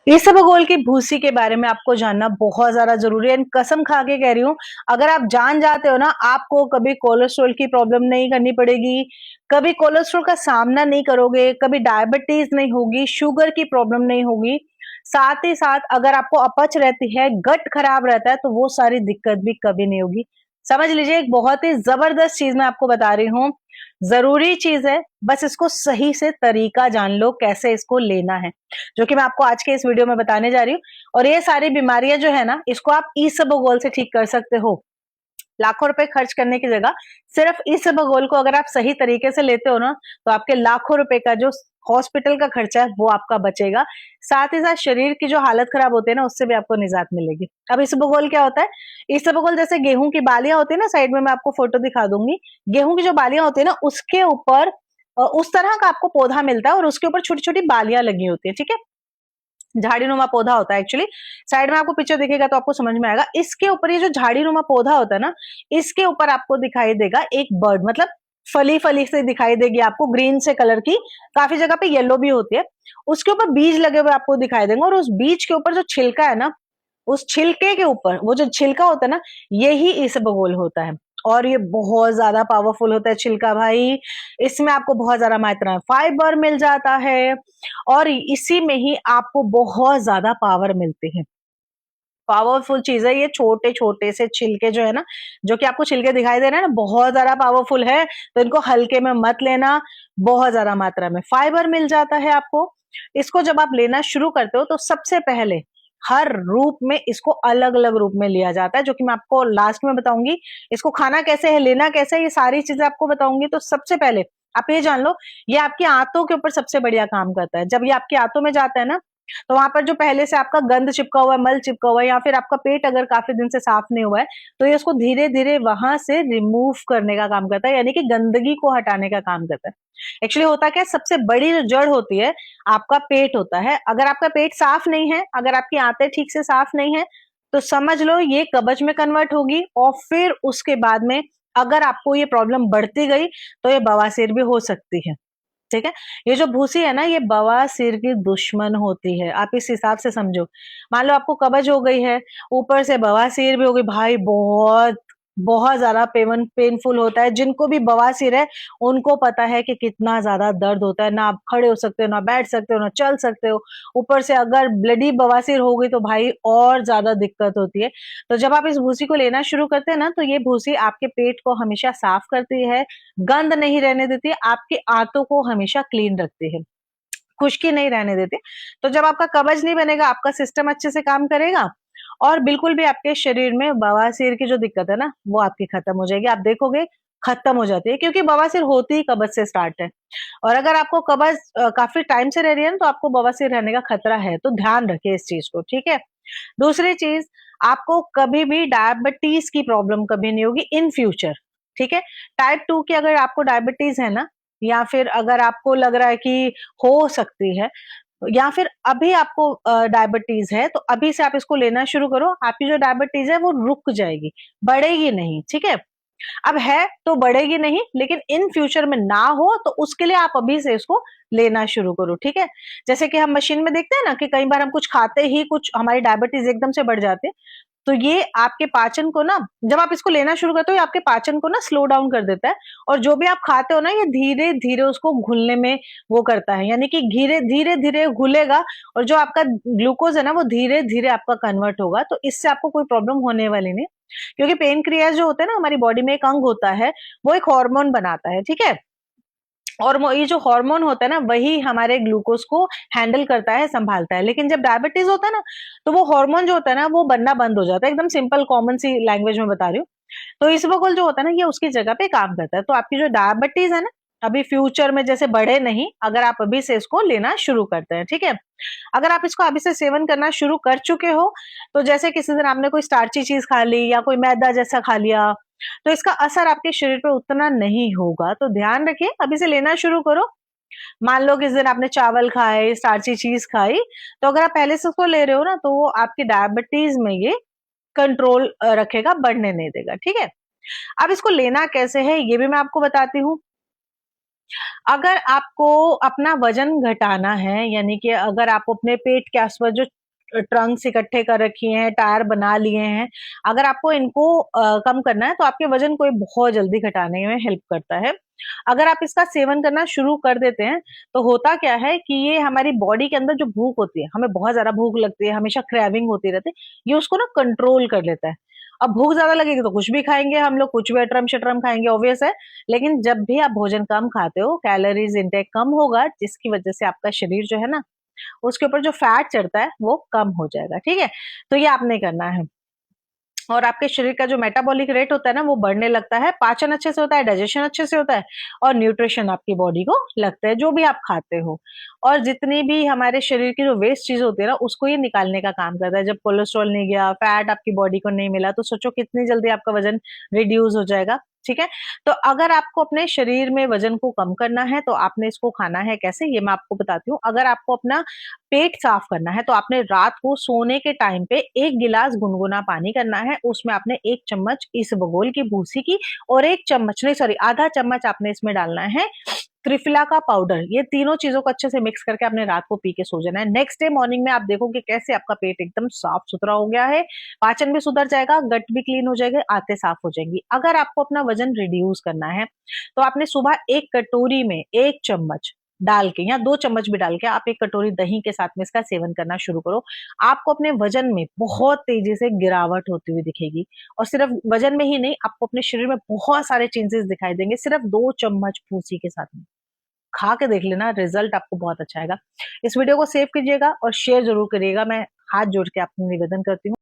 इसबगोल की भूसी के बारे में आपको जानना बहुत ज्यादा जरूरी है। कसम खा के कह रही हूँ, अगर आप जान जाते हो ना, आपको कभी कोलेस्ट्रॉल की प्रॉब्लम नहीं करनी पड़ेगी, कभी कोलेस्ट्रॉल का सामना नहीं करोगे, कभी डायबिटीज नहीं होगी, शुगर की प्रॉब्लम नहीं होगी। साथ ही साथ अगर आपको अपच रहती है, गट खराब रहता है, तो वो सारी दिक्कत भी कभी नहीं होगी। समझ लीजिए, एक बहुत ही जबरदस्त चीज मैं आपको बता रही हूँ। जरूरी चीज है, बस इसको सही से तरीका जान लो कैसे इसको लेना है, जो कि मैं आपको आज के इस वीडियो में बताने जा रही हूँ। और ये सारी बीमारियां जो है ना, इसको आप इसबगोल से ठीक कर सकते हो। लाखों रुपए खर्च करने की जगह सिर्फ इसबगोल को अगर आप सही तरीके से लेते हो ना, तो आपके लाखों रुपए का जो हॉस्पिटल का खर्चा है वो आपका बचेगा। साथ ही साथ शरीर की जो हालत खराब होती है ना, उससे भी आपको निजात मिलेगी। अब इसबगोल क्या होता है? इसबगोल जैसे गेहूं की बालियां होती है ना, साइड में मैं आपको फोटो दिखा दूंगी। गेहूं की जो बालियां होती है ना, उसके ऊपर उस तरह का आपको पौधा मिलता है और उसके ऊपर छोटी छोटी बालियां लगी होती है, ठीक है। झाड़ी नुमा पौधा होता है एक्चुअली। साइड में आपको पिक्चर दिखेगा तो आपको समझ में आएगा। इसके ऊपर ये जो झाड़ी नुमा पौधा होता है ना, इसके ऊपर आपको दिखाई देगा एक बर्ड, मतलब फली फली से दिखाई देगी आपको, ग्रीन से कलर की। काफी जगह पे येलो भी होती है। उसके ऊपर बीज लगे हुए आपको दिखाई देंगे, और उस बीज के ऊपर जो छिलका है ना, उस छिलके के ऊपर वो जो छिलका होता है ना, यही इसबगोल होता है। और ये बहुत ज्यादा पावरफुल होता है छिलका भाई। इसमें आपको बहुत ज्यादा मात्रा में फाइबर मिल जाता है, और इसी में ही आपको बहुत ज्यादा पावर मिलती है। पावरफुल चीज है ये। छोटे छोटे से छिलके जो है ना, जो कि आपको छिलके दिखाई दे रहे हैं ना, बहुत ज्यादा पावरफुल है, तो इनको हल्के में मत लेना। बहुत ज्यादा मात्रा में फाइबर मिल जाता है आपको। इसको जब आप लेना शुरू करते हो, तो सबसे पहले हर रूप में इसको अलग अलग रूप में लिया जाता है, जो कि मैं आपको लास्ट में बताऊंगी। इसको खाना कैसे है, लेना कैसे है, ये सारी चीजें आपको बताऊंगी। तो सबसे पहले आप ये जान लो, ये आपकी आंतों के ऊपर सबसे बढ़िया काम करता है। जब ये आपकी आंतों में जाता है ना, तो वहां पर जो पहले से आपका गंद चिपका हुआ है, मल चिपका हुआ है, या फिर आपका पेट अगर काफी दिन से साफ नहीं हुआ है, तो ये उसको धीरे धीरे वहां से रिमूव करने का काम करता है, यानी कि गंदगी को हटाने का काम करता है। एक्चुअली होता क्या है, सबसे बड़ी जो जड़ होती है, आपका पेट होता है। अगर आपका पेट साफ नहीं है, अगर आपकी आंतें ठीक से साफ नहीं है, तो समझ लो ये कब्ज में कन्वर्ट होगी, और फिर उसके बाद में अगर आपको ये प्रॉब्लम बढ़ती गई, तो ये बवासीर भी हो सकती है। ठीक है। ये जो भूसी है ना, ये बवासीर की दुश्मन होती है, आप इस हिसाब से समझो। मान लो आपको कब्ज हो गई है, ऊपर से बवासीर भी हो गई भाई, बहुत बहुत ज्यादा पेनफुल होता है। जिनको भी बवासीर है, उनको पता है कि कितना ज्यादा दर्द होता है। ना आप खड़े हो सकते हो, ना बैठ सकते हो, ना चल सकते हो। ऊपर से अगर ब्लडी बवासीर हो गई, तो भाई और ज्यादा दिक्कत होती है। तो जब आप इस भूसी को लेना शुरू करते हैं ना, तो ये भूसी आपके पेट को हमेशा साफ करती है, गंद नहीं रहने देती है, आपके आंतों को हमेशा क्लीन रखती है, खुश्की नहीं रहने देती। तो जब आपका कब्ज नहीं बनेगा, आपका सिस्टम अच्छे से काम करेगा, और बिल्कुल भी आपके शरीर में बवासीर की जो दिक्कत है ना, वो आपकी खत्म हो जाएगी। आप देखोगे खत्म हो जाती है, क्योंकि बवासीर होती ही कब्ज से स्टार्ट है। और अगर आपको कब्ज काफी टाइम से रह रही है ना, तो आपको बवासीर रहने का खतरा है, तो ध्यान रखिए इस चीज को, ठीक है। दूसरी चीज, आपको कभी भी डायबिटीज की प्रॉब्लम कभी नहीं होगी इन फ्यूचर, ठीक है। टाइप 2 की अगर आपको डायबिटीज है ना, या फिर अगर आपको लग रहा है कि हो सकती है, या फिर अभी आपको डायबिटीज है, तो अभी से आप इसको लेना शुरू करो। आपकी जो डायबिटीज है वो रुक जाएगी, बढ़ेगी नहीं, ठीक है। अब है तो बढ़ेगी नहीं, लेकिन इन फ्यूचर में ना हो, तो उसके लिए आप अभी से इसको लेना शुरू करो, ठीक है। जैसे कि हम मशीन में देखते हैं ना, कि कई बार हम कुछ खाते ही कुछ हमारी डायबिटीज एकदम से बढ़ जाती है, तो ये आपके पाचन को ना, जब आप इसको लेना शुरू करते हो, ये आपके पाचन को ना स्लो डाउन कर देता है। और जो भी आप खाते हो ना, ये धीरे धीरे उसको घुलने में वो करता है, यानी कि धीरे धीरे धीरे घुलेगा, और जो आपका ग्लूकोज है ना, वो धीरे धीरे आपका कन्वर्ट होगा। तो इससे आपको कोई प्रॉब्लम होने वाली नहीं, क्योंकि पेनक्रियाज जो होता है ना, हमारी बॉडी में एक अंग होता है, वो एक हार्मोन बनाता है, ठीक है। और ये जो हार्मोन होता है ना, वही हमारे ग्लूकोज को हैंडल करता है, संभालता है। लेकिन जब डायबिटीज होता है ना, तो वो हार्मोन जो होता है ना, वो बनना बंद हो जाता है। एकदम सिंपल कॉमन सी लैंग्वेज में बता रही हूँ। तो इसबगोल जो होता है ना, ये उसकी जगह पे काम करता है। तो आपकी जो डायबिटीज है ना, अभी फ्यूचर में जैसे बढ़े नहीं, अगर आप अभी से इसको लेना शुरू करते हैं, ठीक है। अगर आप इसको अभी से सेवन करना शुरू कर चुके हो, तो जैसे किसी दिन आपने कोई स्टार्ची चीज खा ली, या कोई मैदा जैसा खा लिया, तो इसका असर आपके शरीर पे उतना नहीं होगा। तो ध्यान रखिए, अभी से लेना शुरू करो। मान लो किस दिन आपने चावल खाए, स्टार्ची चीज खाई, तो अगर आप पहले से उसको ले रहे हो ना, तो वो आपकी डायबिटीज में ये कंट्रोल रखेगा, बढ़ने नहीं देगा, ठीक है। अब इसको लेना कैसे है, ये भी मैं आपको बताती हूँ। अगर आपको अपना वजन घटाना है, यानी कि अगर आप अपने पेट के आसपास जो ट्रंक्स इकट्ठे कर रखी हैं, टायर बना लिए हैं, अगर आपको इनको कम करना है तो आपके वजन को ये बहुत जल्दी घटाने में हेल्प करता है। अगर आप इसका सेवन करना शुरू कर देते हैं तो होता क्या है कि ये हमारी बॉडी के अंदर जो भूख होती है, हमें बहुत ज्यादा भूख लगती है, हमेशा क्रेविंग होती रहती है, ये उसको ना कंट्रोल कर लेता है। अब भूख ज्यादा लगेगी तो कुछ भी खाएंगे हम लोग, कुछ भी अटरम शटरम खाएंगे, ऑब्वियस है। लेकिन जब भी आप भोजन कम खाते हो, कैलोरीज इंटेक कम होगा, जिसकी वजह से आपका शरीर जो है ना, उसके ऊपर जो फैट चढ़ता है वो कम हो जाएगा। ठीक है, तो ये आपने करना है। और आपके शरीर का जो मेटाबॉलिक रेट होता है ना, वो बढ़ने लगता है, पाचन अच्छे से होता है, डाइजेशन अच्छे से होता है, और न्यूट्रिशन आपकी बॉडी को लगता है जो भी आप खाते हो। और जितनी भी हमारे शरीर की जो वेस्ट चीज होती है ना, उसको ये निकालने का काम करता है। जब कोलेस्ट्रॉल नहीं गया, फैट आपकी बॉडी को नहीं मिला, तो सोचो कितनी जल्दी आपका वजन रिड्यूस हो जाएगा। ठीक है, तो अगर आपको अपने शरीर में वजन को कम करना है तो आपने इसको खाना है कैसे, ये मैं आपको बताती हूँ। अगर आपको अपना पेट साफ करना है तो आपने रात को सोने के टाइम पे 1 गिलास गुनगुना पानी करना है, उसमें आपने 1 चम्मच इसबगोल की भूसी की, और 1 चम्मच नहीं, सॉरी, आधा चम्मच आपने इसमें डालना है त्रिफला का पाउडर। ये तीनों चीजों को अच्छे से मिक्स करके आपने रात को पी के सो जाना है। नेक्स्ट डे मॉर्निंग में आप देखोगे कैसे आपका पेट एकदम साफ सुथरा हो गया है, पाचन भी सुधर जाएगा, गट भी क्लीन हो जाएगा, आंतें साफ हो जाएंगी। अगर आपको अपना वजन रिड्यूस करना है तो आपने सुबह 1 कटोरी में 1 चम्मच डाल के, या 2 चम्मच भी डाल के, आप 1 कटोरी दही के साथ में इसका सेवन करना शुरू करो। आपको अपने वजन में बहुत तेजी से गिरावट होती हुई दिखेगी। और सिर्फ वजन में ही नहीं, आपको अपने शरीर में बहुत सारे चेंजेस दिखाई देंगे सिर्फ 2 चम्मच भूसी के साथ में। खा के देख लेना, रिजल्ट आपको बहुत अच्छा आएगा। इस वीडियो को सेव कीजिएगा और शेयर जरूर करिएगा। मैं हाथ जोड़ के आपसे निवेदन करती हूँ।